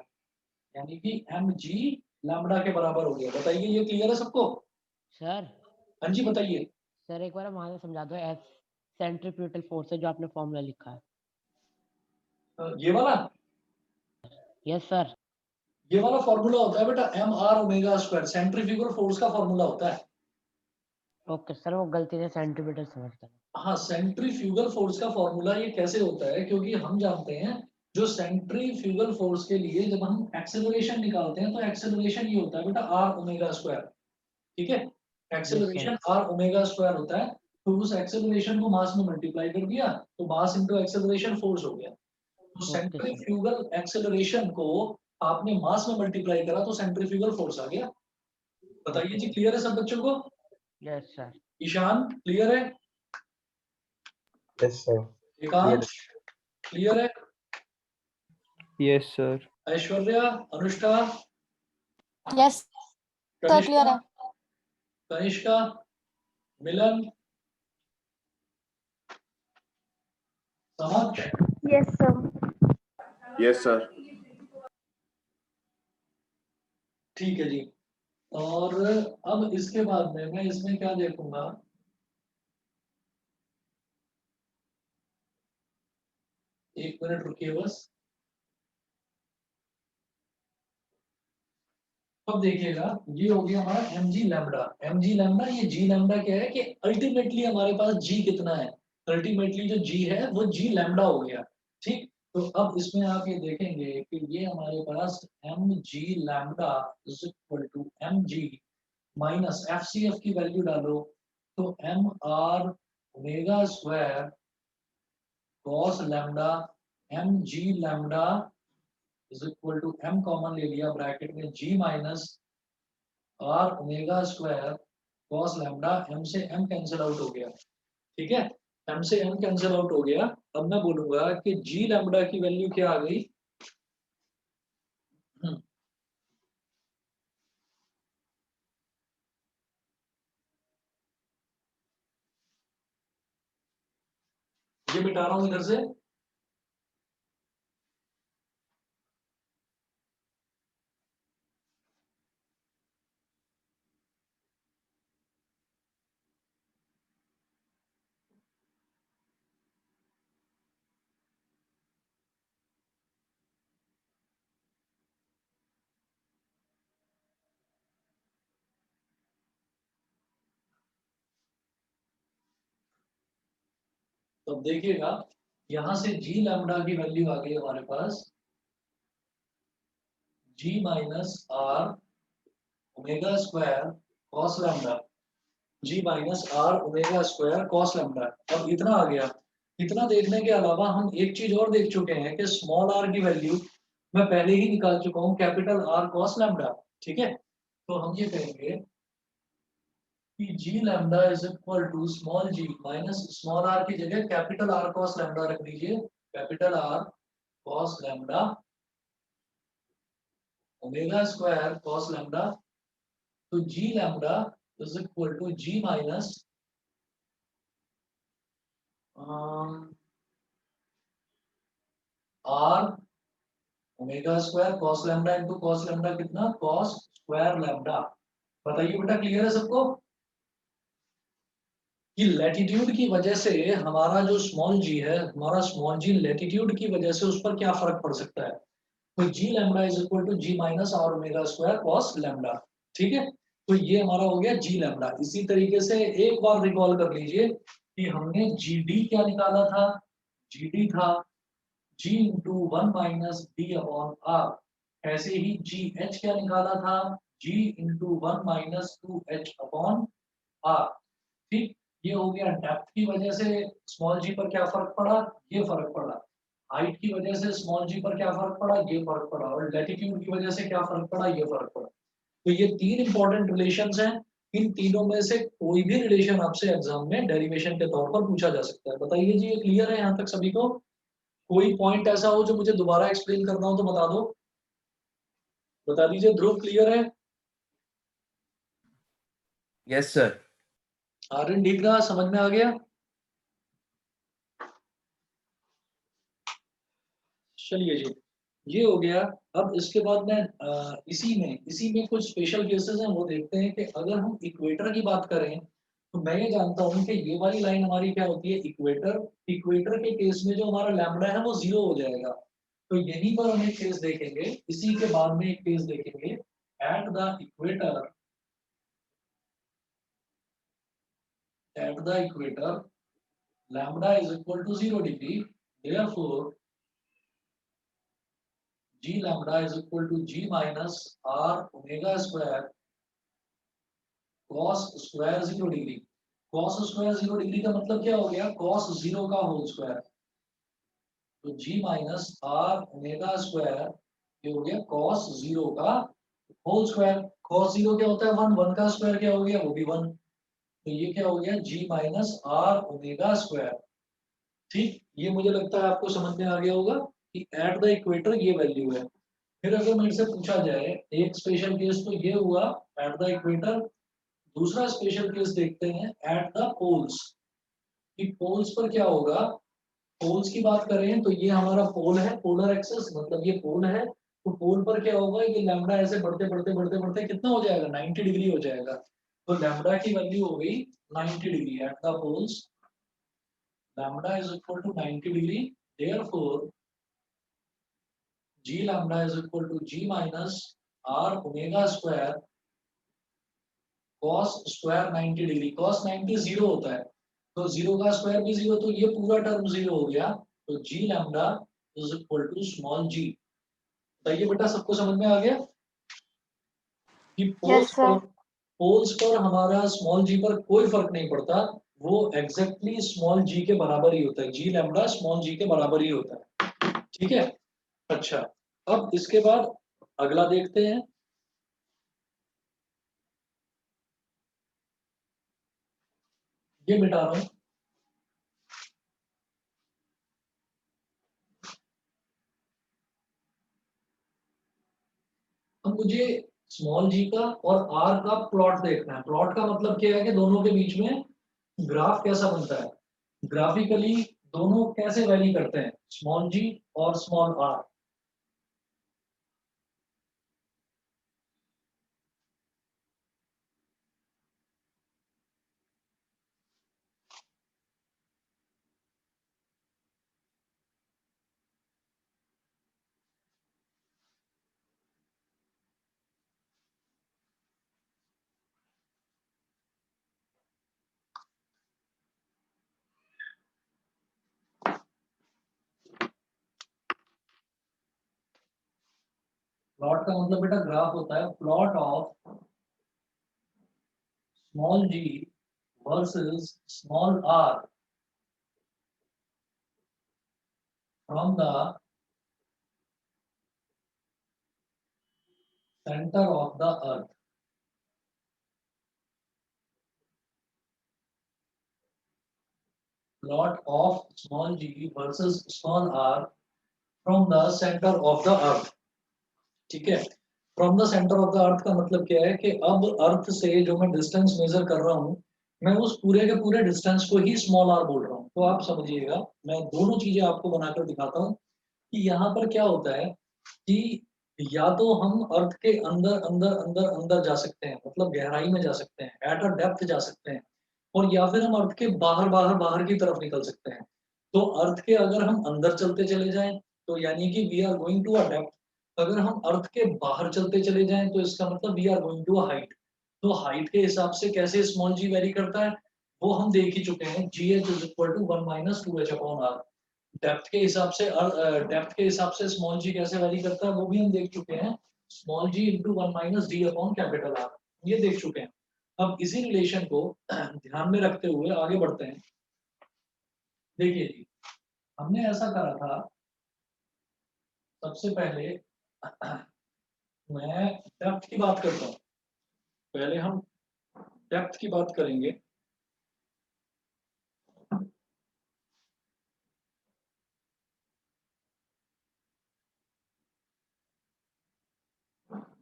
यानी कि mg लैम्डा के बराबर हो गया। बताइए ये क्लियर है सबको? सर हाँ जी बताइए। सर एक बार वहां से समझा दो, एस सेंट्रीफ्यूगल फोर्स है जो आपने फॉर्मूला लिखा है। ये वाला, यस सर। ये वाला फॉर्मूला होता है बेटा M R omega square, centrifugal force का फॉर्मूला होता है। ओके सर, वो गलती से सेंटीमीटर समझ गया। हाँ, सेंट्रीफ्यूगल फोर्स का फॉर्मूला ये कैसे होता है, क्योंकि हम जानते हैं जो सेंट्रीफ्यूगल फोर्स के लिए जब हम एक्सेलरेशन निकालते हैं तो एक्सेलरेशन ये होता है बेटा आर ओमेगा स्क्वायर। ठीक है, yes sir. Acceleration R omega square होता है। तो उस एक्सेलरेशन को मास में मल्टीप्लाई कर दिया तो मास इनटू एक्सेलरेशन फोर्स हो गया। तो ओके सर। सेंट्रीफ्यूगल एक्सेलरेशन को आपने मास में मल्टीप्लाई करा तो सेंट्रीफ्यूगल फोर्स आ गया। बताइए ओके जी, सर। क्लियर है सब बच्चों को? Yes sir. ईशान क्लियर है? Yes sir. एकांश क्लियर है? Yes sir. Aishwarya, Anushka, yes sir, clear Kanishka, है। कनिष्का, मिलन, समक्ष, यस सर। Yes sir. ठीक है जी। और अब इसके बाद में मैं इसमें क्या देखूंगा, एक मिनट रुकिए बस। अब देखिएगा, ये हो गया हमारा mg लैम्बडा। mg लैम्बडा, ये g लैम्बडा क्या है कि अल्टीमेटली हमारे पास g कितना है, अल्टीमेटली जो g है वो g लैम्बडा हो गया। ठीक, तो अब इसमें आप ये देखेंगे कि ये हमारे पास mg lambda is equal to mg minus F C F की वैल्यू डालो तो M R omega square cos lambda M G lambda is equal to M common ले लिया ब्रैकेट में g minus R omega square cos lambda, M से M cancel out हो गया। ठीक है, एम से एम कैंसिल आउट हो गया। अब मैं बोलूंगा कि जी लैम्बडा की वैल्यू क्या आ गई, ये मिटा रहा हूं इधर से। तो अब देखिएगा यहां से जी लैम्डा की वैल्यू आ गई हमारे पास G minus R omega square cos lambda, G minus R omega square cos lambda. अब इतना आ गया। इतना देखने के अलावा हम एक चीज और देख चुके हैं कि स्मॉल आर की वैल्यू मैं पहले ही निकाल चुका हूँ, कैपिटल आर कॉस लैम्डा। ठीक है, तो हम ये कहेंगे कि G lambda is equal to small G minus small are की जगह कैपिटल आर कॉस लैम्डा रख दीजिए, capital R cos lambda omega square cos lambda. तो G lambda is equal to G minus R omega square cos lambda into cos lambda कितना, cos square lambda. बताइए बेटा, clear है सबको कि latitude की वजह से हमारा जो स्मॉल जी है, हमारा स्मॉल जी लैटिट्यूड की वजह से उस पर क्या फर्क पड़ सकता है। तो G lambda is equal to G minus R omega square cos lambda. ठीक है, तो ये हमारा हो गया जी लैम्डा। इसी तरीके से एक बार रिकॉल कर लीजिए कि हमने जी डी क्या निकाला था, जी डी था G into one minus D upon R. ऐसे ही जी एच क्या निकाला था, G into one minus two H upon R. ठीक, ये हो गया डेप्थ की वजह से स्मॉल जी पर क्या फर्क पड़ा, ये फर्क पड़ा। हाइट की वजह से स्मॉल जी पर क्या फर्क पड़ा, ये फर्क पड़ा। और लैटिट्यूड की वजह से क्या फर्क पड़ा, ये फर्क पड़ा। तो ये तीन इंपॉर्टेंट रिलेशंस हैं। इन तीनों में से कोई भी रिलेशन आपसे एग्जाम में डेरिवेशन के तौर पर पूछा जा सकता है। बताइए जी, ये क्लियर है यहाँ तक सभी को? कोई पॉइंट ऐसा हो जो मुझे दोबारा एक्सप्लेन करना हो तो बता दो, बता दीजिए। ध्रुव क्लियर है? Yes sir. आर्यन ठीक रहा, समझ में आ गया? चलिए जी, ये हो गया। अब इसके बाद मैं इसी में कुछ स्पेशल केसेस हैं, वो देखते हैं कि अगर हम इक्वेटर की बात करें तो मैं ये जानता हूँ कि ये वाली लाइन हमारी क्या होती है, इक्वेटर। इक्वेटर के केस में जो हमारा लैम्बडा है वो 0 हो जाएगा। तो यहीं पर हम एक केस देखेंगे, इसी के बाद में एक केस देखेंगे। At the equator, lambda is equal to 0 degree. Therefore, g lambda is equal to g minus r omega square cos square 0 degree. cos square 0 degree का मतलब क्या हो गया, cos 0 का होल स्क्वायर। तो g minus r omega square ये हो गया cos 0 का होल स्क्वायर। cos 0 क्या होता है, 1, 1 का स्क्वायर क्या हो गया, वो भी 1। तो ये क्या हो गया, g minus r omega square. ठीक, ये मुझे लगता है आपको समझ में आ गया होगा कि एट द इक्वेटर ये वैल्यू है। फिर अगर मेरे से पूछा जाए, एक स्पेशल केस तो ये हुआ एट द इक्वेटर, दूसरा स्पेशल केस देखते हैं एट द पोल्स। कि पोल्स पर क्या होगा। पोल्स की बात करें तो ये हमारा पोल है, पोलर एक्सिस, मतलब ये पोल है। तो पोल पर क्या होगा, ये लैम्डा ऐसे बढ़ते बढ़ते बढ़ते बढ़ते कितना हो जाएगा, 90 डिग्री हो जाएगा। तो लैम्डा की वैल्यू हो गई 90 degree at the poles. lambda is equal to 90 degree. Therefore, g lambda is equal to g minus r omega square cos square 90 degree. cos 90 0 होता है, तो 0 का स्क्वायर भी 0, तो ये पूरा टर्म 0 हो गया। तो g lambda is equal to small g। बताइए बेटा, सबको समझ में आ गया कि Yes, sir. पोल्स पर हमारा स्मॉल जी पर कोई फर्क नहीं पड़ता, वो एग्जैक्टली स्मॉल जी के बराबर ही होता है। जी लैम्डा स्मॉल जी के बराबर ही होता है। ठीक है, अच्छा। अब इसके बाद अगला देखते हैं। ये मिटा रहा हूं। अब मुझे स्मॉल जी का और आर का प्लॉट देखना है। प्लॉट का मतलब क्या है कि दोनों के बीच में ग्राफ कैसा बनता है, ग्राफिकली दोनों कैसे वैरी करते हैं, स्मॉल जी और स्मॉल आर। प्लॉट का मतलब बेटा ग्राफ होता है, plot of small g versus small r from the centre of the earth. Plot of small g versus small r from the centre of the earth. ठीक है, from the centre of the earth का मतलब क्या है कि अब अर्थ से जो मैं डिस्टेंस मेजर कर रहा हूँ, मैं उस पूरे के पूरे डिस्टेंस को ही स्मॉल आर बोल रहा हूँ। तो आप समझिएगा, मैं दोनों चीजें आपको बनाकर दिखाता हूँ कि यहाँ पर क्या होता है कि या तो हम अर्थ के अंदर अंदर अंदर अंदर जा सकते हैं, मतलब गहराई में जा सकते हैं, एट अ डेप्थ जा सकते हैं, और या फिर हम अर्थ के बाहर बाहर बाहर की तरफ निकल सकते हैं। तो अर्थ के अगर हम अंदर चलते चले जाएं तो यानी कि we are going to a depth. अगर हम अर्थ के बाहर चलते चले जाएं तो इसका मतलब we are going to a height. तो हाइट के हिसाब से कैसे स्मॉल जी वेरी करता है वो हम देख ही चुके हैं, G H is equal to 1 minus 2 H upon R. Depth के हिसाब से डेप्थ के हिसाब से स्मॉल जी कैसे वेरी करता है वो भी हम देख चुके हैं, small G into 1 minus D upon capital R, ये देख चुके हैं। अब इसी रिलेशन को ध्यान में रखते हुए आगे बढ़ते हैं। देखिए जी, हमने ऐसा करा था, सबसे पहले मैं डेप्थ की बात करता हूँ, पहले हम डेप्थ की बात करेंगे।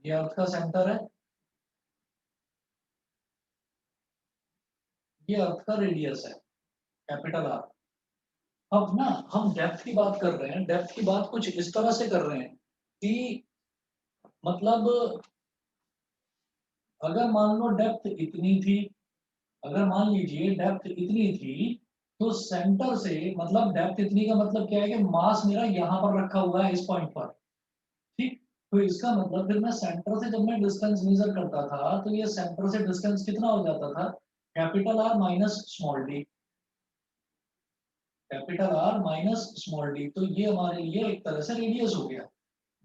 ये अर्थ का सेंटर है, ये अर्थ का रेडियस है कैपिटल आर। अब ना हम डेप्थ की बात कर रहे हैं, डेप्थ की बात कुछ इस तरह से कर रहे हैं कि मतलब अगर मान लो डेप्थ इतनी थी, अगर मान लीजिए डेप्थ इतनी थी, तो सेंटर से मतलब डेप्थ इतनी का मतलब क्या है कि मास मेरा यहाँ पर रखा हुआ है इस पॉइंट पर। ठीक, तो इसका मतलब फिर मैं सेंटर से जब मैं डिस्टेंस मेजर करता था तो ये सेंटर से डिस्टेंस कितना हो जाता था, capital R minus small D, capital R minus small D. तो ये हमारे लिए एक तरह से रेडियस हो गया,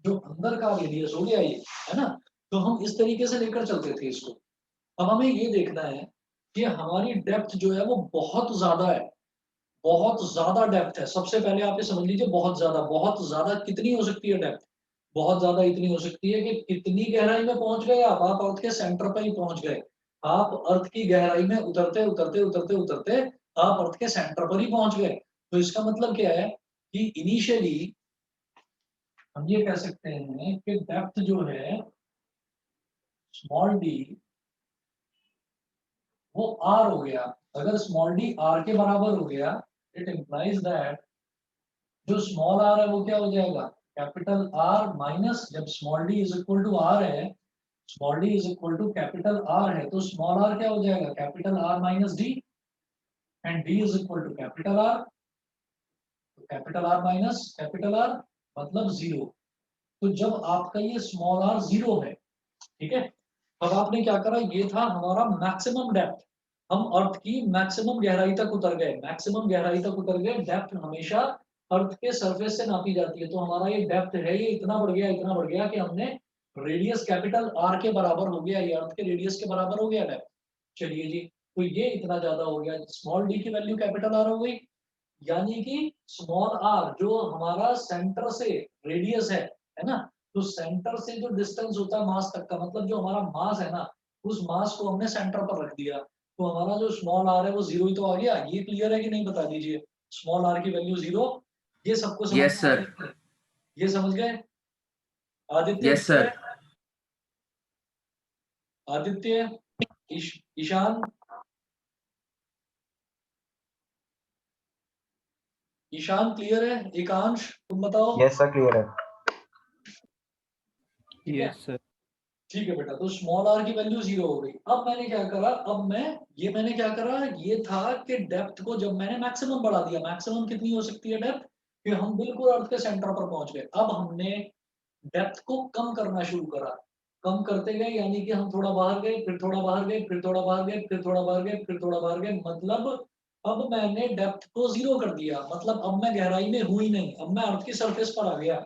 जो अंदर का रेडियस हो गया ये, है ना। तो हम इस तरीके से लेकर चलते थे इसको। अब हमें ये देखना है कि हमारी डेप्थ जो है वो बहुत ज्यादा है, बहुत ज्यादा डेप्थ है। सबसे पहले आप ये समझ लीजिए, बहुत ज्यादा कितनी हो सकती है डेप्थ, बहुत ज्यादा इतनी हो सकती है कि कितनी गहराई में पहुंच गए आप अर्थ के सेंटर पर ही पहुंच गए। आप अर्थ की गहराई में उतरते उतरते उतरते उतरते आप अर्थ के सेंटर पर ही पहुंच गए। तो इसका मतलब क्या है कि इनिशियली हम ये कह सकते हैं कि डेप्थ जो है स्मॉल डी वो आर हो गया। अगर स्मॉल डी आर के बराबर हो गया, इट इंप्लाइज दैट जो स्मॉल आर है वो क्या हो जाएगा, कैपिटल आर माइनस, जब small D is equal to R है, small D is equal to capital R है, तो स्मॉल आर क्या हो जाएगा, capital R minus D, and D is equal to capital R. तो capital R minus capital R मतलब zero. तो जब आपका ये स्मॉल आर जीरो है, ठीक है, अब आपने क्या करा, ये था हमारा मैक्सिमम डेप्थ। हम अर्थ की मैक्सिमम गहराई तक उतर गए, मैक्सिमम गहराई तक उतर गए। डेप्थ हमेशा अर्थ के सरफेस से नापी जाती है, तो हमारा ये डेप्थ है, ये इतना बढ़ गया, इतना बढ़ गया कि हमने रेडियस कैपिटल आर के बराबर हो गया, ये अर्थ के रेडियस के बराबर हो गया डेप्थ। चलिए जी, तो ये इतना ज्यादा हो गया, स्मॉल डी की वैल्यू कैपिटल आर हो गई, यानी कि स्मॉल आर जो हमारा सेंटर से रेडियस है ना, तो सेंटर से जो डिस्टेंस होता है मास तक का, मतलब जो हमारा मास है ना, उस मास को हमने सेंटर पर रख दिया, तो हमारा जो स्मॉल आर है वो जीरो ही तो आ गया। ये क्लियर है कि नहीं, बता दीजिए। स्मॉल आर की वैल्यू जीरो, ये सबको समझ यस सर। ये समझ गए। Aditya yes sir. Aditya, Ishaan, Ishaan clear है, एकांश तुम बताओ। यस सर, क्लियर है। ठीक है, Yes, sir. ठीक है बेटा, तो स्मॉल आर की वैल्यू जीरो हो गई। अब मैंने क्या करा, मैंने क्या करा, ये था कि डेप्थ को जब मैंने मैक्सिमम बढ़ा दिया, मैक्सिमम कितनी हो सकती है डेप्थ, कि हम बिल्कुल अर्थ के सेंटर पर पहुंच गए। अब हमने डेप्थ को कम करना शुरू करा, कम करते गए, यानी कि हम थोड़ा बाहर गए, फिर थोड़ा बाहर गए, फिर थोड़ा बाहर गए, फिर थोड़ा बाहर गए, फिर थोड़ा बाहर गए, मतलब अब मैंने डेप्थ को जीरो कर दिया, मतलब अब मैं गहराई में हूं ही नहीं, अब मैं अर्थ की सरफेस पर आ गया।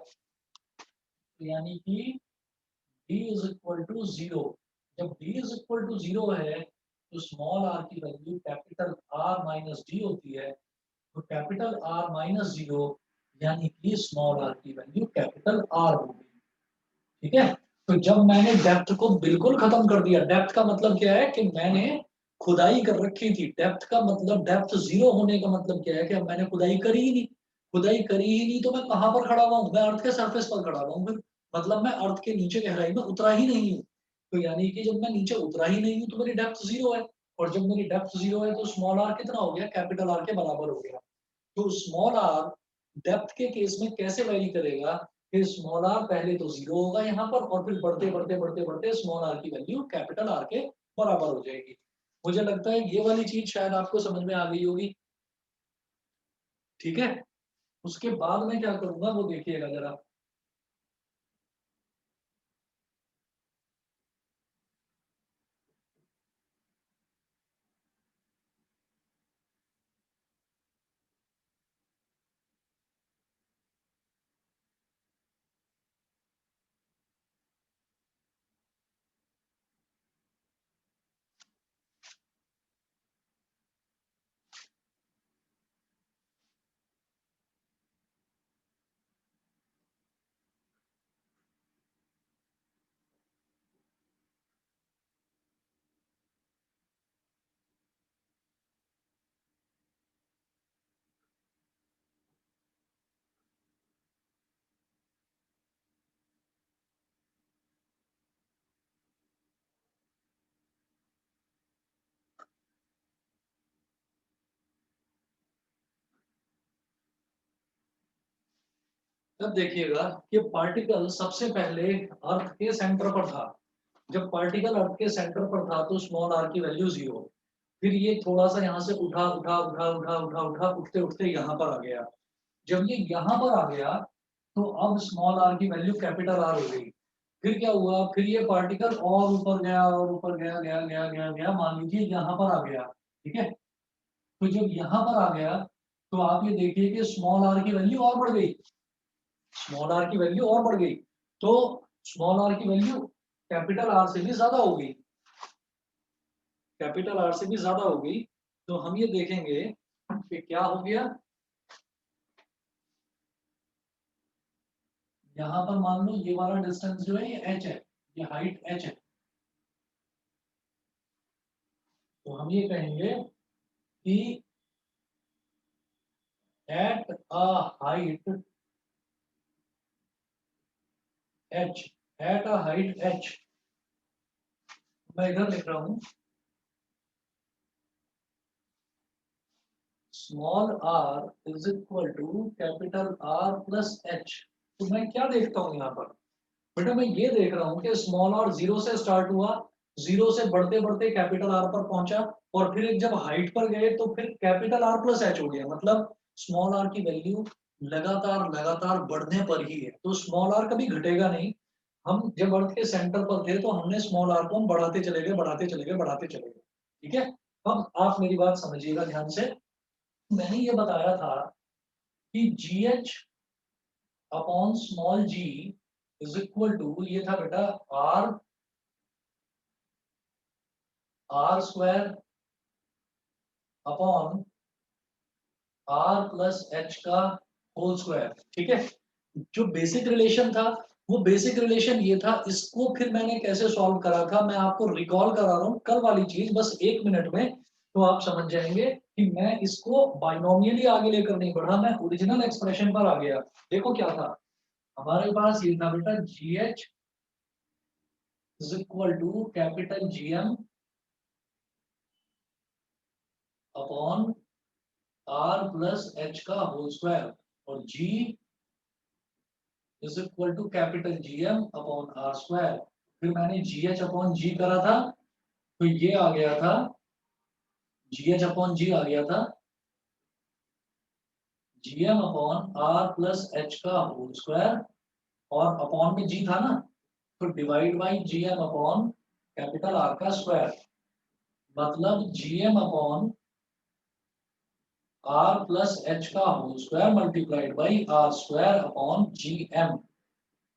यानी कि d इज इक्वल टू 0, जब d इज इक्वल टू 0 है तो स्मॉल r की value capital R minus d होती है। तो कैपिटल R माइनस 0 यानी कि स्मॉल r की वैल्यू कैपिटल R होगी। ठीक है, तो जब मैंने डेप्थ को बिल्कुल खत्म कर दिया, डेप्थ का मतलब क्या है कि मैंने खुदाई कर रखी थी, डेप्थ का मतलब, डेप्थ 0 होने का मतलब क्या है कि अब मैंने खुदाई करी ही नहीं, खुदाई करी ही नहीं तो मैं कहाँ पर खड़ा हुआ हूँ, मैं अर्थ के सरफेस पर खड़ा हुआ हूँ, फिर मतलब मैं अर्थ के नीचे गहराई में उतरा ही नहीं हूँ। तो यानी कि जब मैं नीचे उतरा ही नहीं हूँ तो मेरी डेप्थ 0 है, और जब मेरी डेप्थ 0 है तो स्मॉल r कितना हो गया, कैपिटल R के बराबर हो गया। तो स्मॉल r डेप्थ के केस में कैसे वैरी करेगा, फिर स्मॉल r पहले तो 0 होगा यहाँ पर, और फिर बढ़ते बढ़ते बढ़ते बढ़ते स्मॉल r की वैल्यू कैपिटल R के बराबर हो जाएगी। मुझे लगता है ये वाली चीज शायद आपको समझ में आ गई होगी। ठीक है, उसके बाद मैं क्या करूंगा वो देखिएगा जरा। तब देखिएगा कि पार्टिकल सबसे पहले अर्थ के सेंटर पर था। जब पार्टिकल अर्थ के सेंटर पर था तो स्मॉल r की वैल्यू 0, फिर ये थोड़ा सा यहाँ से उठा उठा उठा उठा उठा उठा उठते उठते यहाँ पर आ गया। जब ये यहाँ पर आ गया तो अब स्मॉल r की वैल्यू कैपिटल R हो गई। फिर क्या हुआ, फिर ये पार्टिकल और ऊपर गया और ऊपर गया गया गया गया गया, मान लीजिए यहाँ पर आ गया। ठीक है, तो जब यहाँ पर आ गया तो आप ये देखिए कि स्मॉल r की वैल्यू और बढ़ गई, स्मॉल r की वैल्यू और बढ़ गई, तो स्मॉल r की वैल्यू कैपिटल R से भी ज्यादा हो गई, कैपिटल R से भी ज्यादा हो गई। तो हम ये देखेंगे कि क्या हो गया, यहाँ पर मान लो ये वाला डिस्टेंस जो है ये h है, ये हाइट h है। तो हम ये कहेंगे कि at a height h, at a height h, मैं इधर लिख रहा हूँ small r is equal to capital R plus h। तो मैं क्या देखता हूँ यहाँ पर, बेटा मैं ये देख रहा हूँ कि स्मॉल r 0 से स्टार्ट हुआ, 0 से बढ़ते बढ़ते कैपिटल R पर पहुंचा, और फिर एक जब हाइट पर गए तो फिर कैपिटल R प्लस h हो गया। मतलब स्मॉल r की वैल्यू लगातार लगातार बढ़ने पर ही है, तो स्मॉल r कभी घटेगा नहीं। हम जब अर्थ के सेंटर पर थे तो हमने स्मॉल r को हम बढ़ाते चले गए बढ़ाते चले गए बढ़ाते चले गए। ठीक है, अब आप मेरी बात समझिएगा ध्यान से। मैंने ये बताया था कि GH upon small g is equal to, ये था बेटा R square upon R plus h का होल स्क्वायर। ठीक है, जो बेसिक रिलेशन था वो बेसिक रिलेशन ये था, इसको फिर मैंने कैसे सॉल्व करा था मैं आपको रिकॉल करा रहा हूँ, कल वाली चीज बस 1 मिनट में, तो आप समझ जाएंगे कि मैं इसको बाइनोमियली आगे लेकर नहीं बढ़ा, मैं ओरिजिनल एक्सप्रेशन पर आ गया। देखो क्या था हमारे पास, ये था बेटा GH is equal to capital GM upon R plus h का होल स्क्वायर, और G is equal to capital GM upon R square. फिर मैंने GH अपॉन G करा था, तो ये आ गया था GH अपॉन G आ गया था GM upon R plus h का होल स्क्वायर, और अपॉन में G था ना, तो divide by GM upon capital R का स्क्वायर, मतलब GM upon R plus h का whole square multiplied by R square upon GM।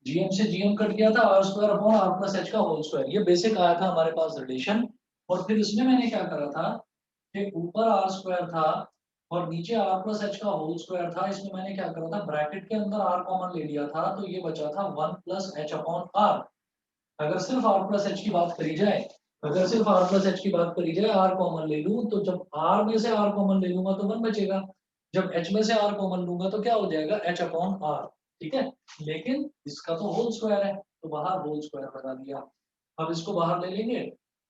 GM से जीएम कट गया था, R square upon R plus H का होल स्क्वायर, ये basic आया था हमारे पास रिलेशन। और फिर इसमें मैंने क्या करा था कि ऊपर आर स्क्वायर था और नीचे आर प्लस एच का होल स्क्वायर था, इसमें मैंने क्या करा था ब्रैकेट के अंदर आर कॉमन ले लिया था, तो ये बचा था 1 प्लस एच अपॉन आर। अगर सिर्फ आर प्लस एच की बात करी जाए, अगर सिर्फ आर प्लस एच की बात करी जाए, आर कॉमन ले लूं, तो जब आर में से आर कॉमन ले लूंगा तो 1 बचेगा, जब एच में से आर कॉमन लूंगा तो क्या हो जाएगा एच अपॉन आर। ठीक है, लेकिन इसका तो होल स्क्वायर है तो बाहर होल स्क्वायर लगा दिया। अब इसको बाहर ले लेंगे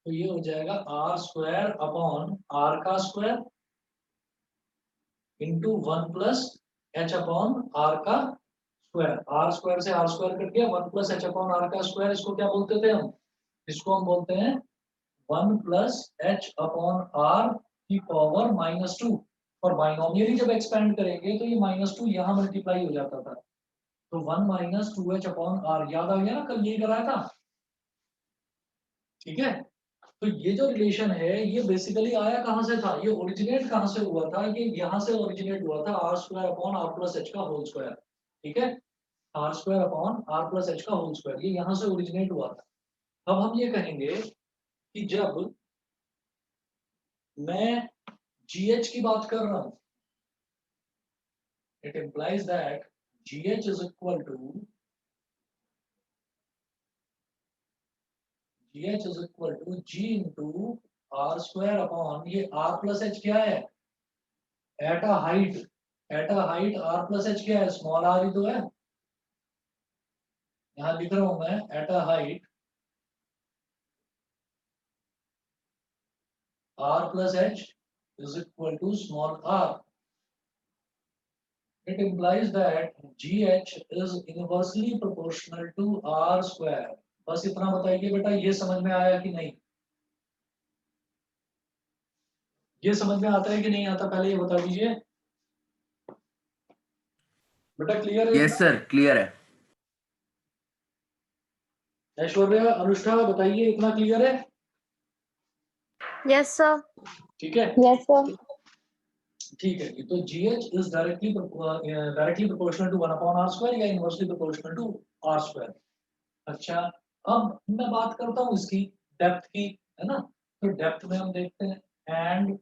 तो ये हो जाएगा आर स्क्वायर अपॉन आर का square into 1 plus H upon R का स्क्वायर। आर स्क्वायर से आर स्क्वायर कट गया, 1 प्लस एच अपॉन आर का स्क्वायर, इसको क्या बोलते थे हम, इसको हम बोलते हैं 1 प्लस एच अपॉन आर की पावर -2। और बाइनोमियली जब एक्सपेंड करेंगे तो ये -2 यहाँ मल्टीप्लाई हो जाता था, तो 1 माइनस 2h अपॉन आर, याद आ गया ना, कल ये कराया था। ठीक है, तो ये जो रिलेशन है ये बेसिकली आया कहाँ से था, ये ओरिजिनेट कहाँ से हुआ था, ये यहाँ से ओरिजिनेट हुआ था R square upon R plus H का होल स्क्वायर। ठीक है, R square upon R plus H का होल स्क्वायर, ये यहाँ से ओरिजिनेट हुआ था। अब हम ये कहेंगे कि जब मैं GH की बात कर रहा हूं, it implies that GH is equal to G into R square upon ये R plus H क्या है, at a height R plus H क्या है, स्मॉल r ही तो है, यहाँ लिख रहा हूं मैं at a height R plus H is equal to small r. It implies that GH is inversely proportional to R square. बस इतना बताइए बेटा, ये समझ में आया कि नहीं, ये समझ में आता है कि नहीं आता, पहले ये बता दीजिए बेटा। क्लियर है? यस सर, क्लियर है। ऐश्वर्या, अनुष्ठा, बताइए इतना क्लियर है? Yes, sir. ठीक है, Yes, sir. ठीक है, तो GH is directly proportional to 1 upon R square या inversely proportional to R square। अच्छा, अब मैं बात करता हूँ इसकी डेप्थ की, है ना, तो डेप्थ में हम देखते हैं एंड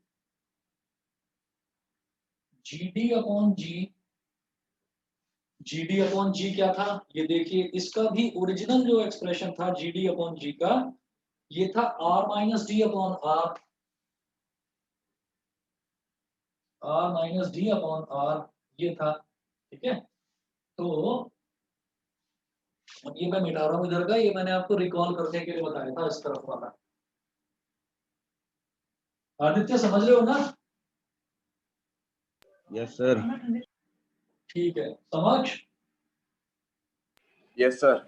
GD अपॉन G क्या था, ये देखिए, इसका भी ओरिजिनल जो एक्सप्रेशन था GD अपॉन G का, ये था R minus D upon R, ये था। ठीक है, तो अब ये मैं मिटा रहा हूँ इधर का, ये मैंने आपको रिकॉल करने के लिए बताया था, इस तरफ वाला। आदित्य समझ रहे हो ना? Yes sir. ठीक है, समझ? Yes sir.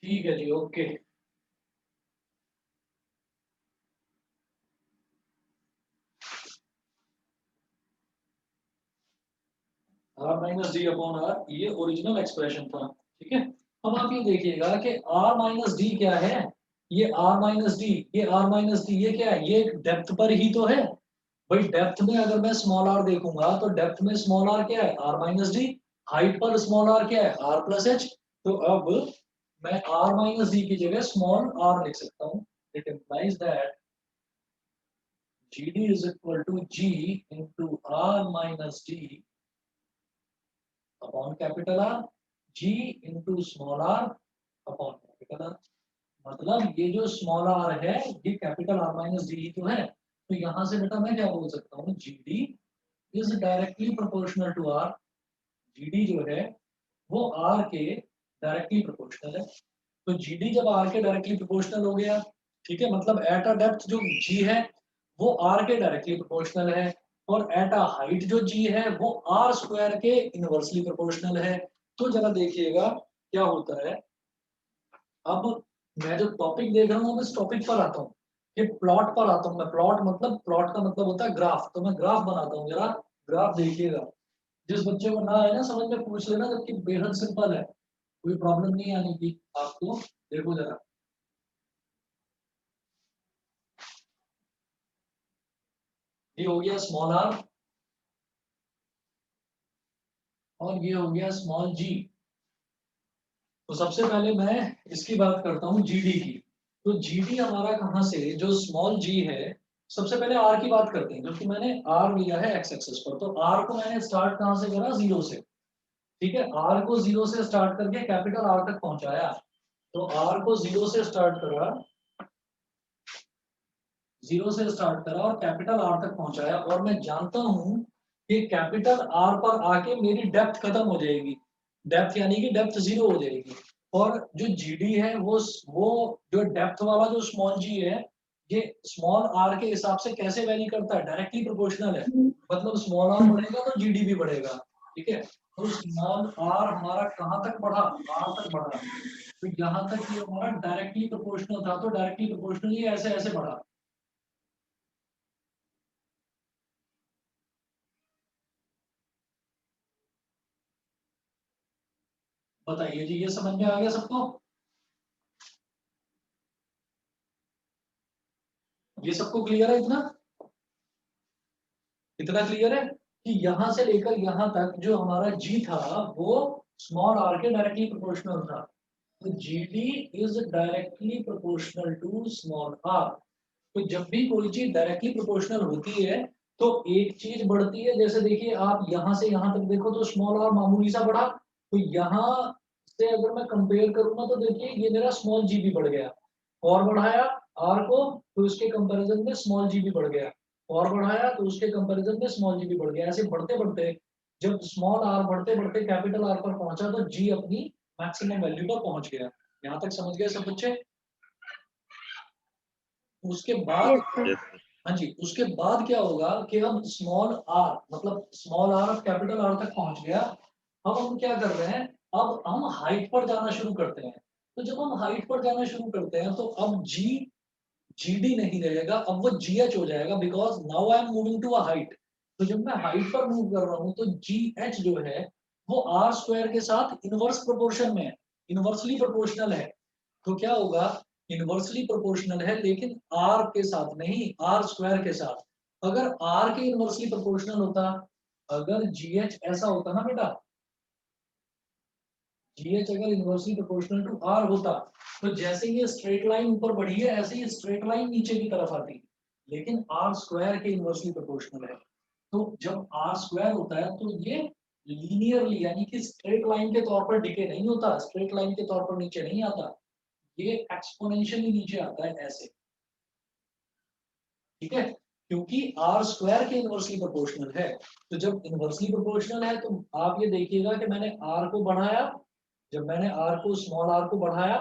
ठीक है जी, okay. R minus D upon R, ये ओरिजिनल एक्सप्रेशन था। ठीक है, अब आप ये देखिएगा कि R माइनस डी क्या है, ये R माइनस डी, ये R माइनस डी, ये क्या है, ये डेप्थ पर ही तो है भाई। डेप्थ में अगर मैं स्मॉल r देखूंगा तो डेप्थ में स्मॉल r क्या है, R माइनस डी, हाइट पर स्मॉल r क्या है, R प्लस एच। तो अब मैं R माइनस डी की जगह स्मॉल r लिख सकता हूँ। It implies that GD is equal to G into R minus D upon capital R, G into small r upon capital R। मतलब ये जो स्मॉल r है ये कैपिटल R माइनस डी तो है, तो यहाँ से बेटा मैं क्या बोल सकता हूँ, GD is directly proportional to R। GD जो है वो R के डायरेक्टली प्रोपोर्शनल है, तो GD जब R के डायरेक्टली प्रोपोर्शनल हो गया, ठीक है, मतलब एट अ डेप्थ जो G है वो R के डायरेक्टली प्रोपोर्शनल है, और एट अ हाइट जो G है वो R स्क्वायर के इनवर्सली प्रोपोर्शनल है। तो जरा देखिएगा क्या होता है। अब मैं जो टॉपिक देख रहा हूँ, इस टॉपिक पर आता हूँ, ये प्लॉट पर आता हूँ मैं। प्लॉट का मतलब होता है ग्राफ, तो मैं ग्राफ बनाता हूँ, जरा ग्राफ देखिएगा। जिस बच्चे को ना है ना समझ में पूछ लेना, जबकि बेहद सिंपल है, कोई प्रॉब्लम नहीं आने की आपको। देखो जरा, ये हो गया स्मॉल r और ये हो गया स्मॉल g। तो सबसे पहले मैं इसकी बात करता हूँ जीडी की। तो जीडी हमारा कहाँ से, जो स्मॉल जी है, सबसे पहले आर की बात करते हैं, क्योंकि मैंने आर लिया है एक्स एक्सेस पर। तो आर को मैंने स्टार्ट कहाँ से करा, 0 से। ठीक है, आर को 0 से स्टार्ट करके कैपिटल आर तक पहुंचाया। तो आर को 0 से स्टार्ट करा, 0 से स्टार्ट करा और कैपिटल आर तक पहुंचाया। और मैं जानता हूं कि कैपिटल आर पर आके मेरी डेप्थ खत्म हो जाएगी, डेप्थ यानी कि डेप्थ 0 हो जाएगी। और जो जीडी है वो जो डेप्थ वाला जो स्मॉल जी है, ये स्मॉल आर के हिसाब से कैसे वैरी करता है, डायरेक्टली प्रोपोर्शनल है। मतलब स्मॉल आर बढ़ेगा तो जीडी भी बढ़ेगा। ठीक है, तो स्मॉल आर हमारा कहाँ तक बढ़ा, आर तक बढ़ा। तो यहाँ तक ये हमारा डायरेक्टली प्रोपोर्शनल था, तो डायरेक्टली प्रोपोर्शनल ये ऐसे ऐसे बढ़ा। बताइए जी, ये समझ में आ गया सबको? ये सबको क्लियर है? इतना इतना क्लियर है कि यहां से लेकर यहां तक जो हमारा जी था वो स्मॉल आर के डायरेक्टली प्रोपोर्शनल था। तो GD is directly proportional to small r. तो जब भी कोई चीज डायरेक्टली प्रोपोर्शनल होती है तो एक चीज बढ़ती है। जैसे देखिए, आप यहां से यहां तक देखो तो स्मॉल आर मामूली सा बढ़ा। तो यहां से अगर मैं कंपेयर करूंगा तो देखिए ये मेरा स्मॉल जी भी बढ़ गया। और बढ़ाया आर को तो उसके कंपैरिजन में स्मॉल जी भी बढ़ गया। और बढ़ाया तो उसके कंपैरिजन में स्मॉल जी भी बढ़ गया। ऐसे बढ़ते बढ़ते जब स्मॉल आर बढ़ते बढ़ते कैपिटल आर पर पहुंचा तो जी अपनी मैक्सिमम वैल्यू पर पहुंच गया। यहाँ तक समझ गए सब बच्चे? उसके बाद Yes, sir. Yes, sir. हाँ जी, उसके बाद क्या होगा कि अब स्मॉल आर, मतलब स्मॉल आर कैपिटल आर तक पहुंच गया। अब हम क्या कर रहे हैं, अब हम हाइट पर जाना शुरू करते हैं। तो जब हम हाइट पर जाना शुरू करते हैं तो अब जी जीडी नहीं रहेगा, अब वो जीएच हो जाएगा, because now I am moving to a height. तो जब मैं हाइट पर मूव कर रहा हूँ तो जी एच जो है वो आर स्क्वायर के साथ इनवर्स प्रोपोर्शन में है, इनवर्सली प्रोपोर्शनल है। तो क्या होगा, इनवर्सली प्रोपोर्शनल है लेकिन आर के साथ नहीं, आर स्क्वायर के साथ। अगर आर के इनवर्सली प्रोपोर्शनल होता, अगर जीएच ऐसा होता ना बेटा, जीएच अगर इनवर्सली प्रोपोर्शनल टू आर होता तो जैसे ये स्ट्रेट लाइन ऊपर बढ़ी है ऐसे ही स्ट्रेट लाइन नीचे की तरफ आती। लेकिन आर स्क्वायर के इनवर्सली प्रोपोर्शनल है। तो जब आर स्क्वायर होता है तो ये लीनियरली यानी कि स्ट्रेट लाइन के तौर पर डिके नहीं होता, स्ट्रेट लाइन के तौर पर नीचे नहीं आता, ये एक्सपोनेंशियली नीचे आता है ऐसे। ठीक है, क्योंकि आर स्क्वायर के इनवर्सली प्रोपोर्शनल है। तो जब इनवर्सली प्रोपोर्शनल है तो आप ये देखिएगा कि मैंने आर को बढ़ाया, जब मैंने आर को स्मॉल आर को बढ़ाया,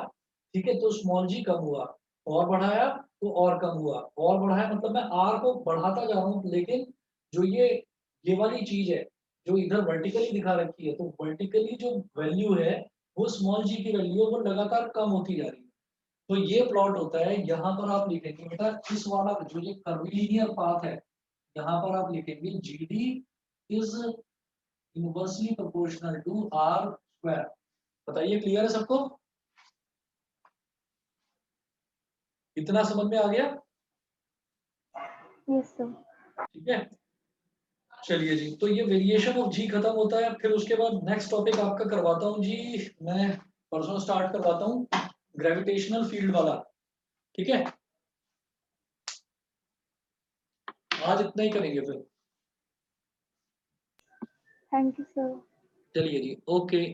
ठीक है, तो स्मॉल जी कम हुआ। और बढ़ाया तो और कम हुआ। और बढ़ाया मतलब मैं आर को बढ़ाता जा रहा हूँ, लेकिन जो ये वाली चीज है जो इधर वर्टिकली दिखा रखी है, तो वर्टिकली जो वैल्यू है वो स्मॉल जी की वैल्यू है वो लगातार कम होती जा रही है। तो ये प्लॉट होता है, यहाँ पर आप लिखेंगे बेटा इस वाला जो ये कर्वीलिनियर पाथ है, यहाँ पर आप लिखेंगे GD is inversely proportional to R square. बताइए, क्लियर है सबको? इतना समझ में आ गया? Yes, sir. ठीक है, चलिए जी, तो ये वेरिएशन ऑफ जी खत्म होता है। फिर उसके बाद नेक्स्ट टॉपिक आपका करवाता हूँ जी, मैं परसों स्टार्ट करवाता हूँ ग्रेविटेशनल फील्ड वाला। ठीक है, आज इतना ही करेंगे फिर। Thank you, sir. चलिए जी, ओके।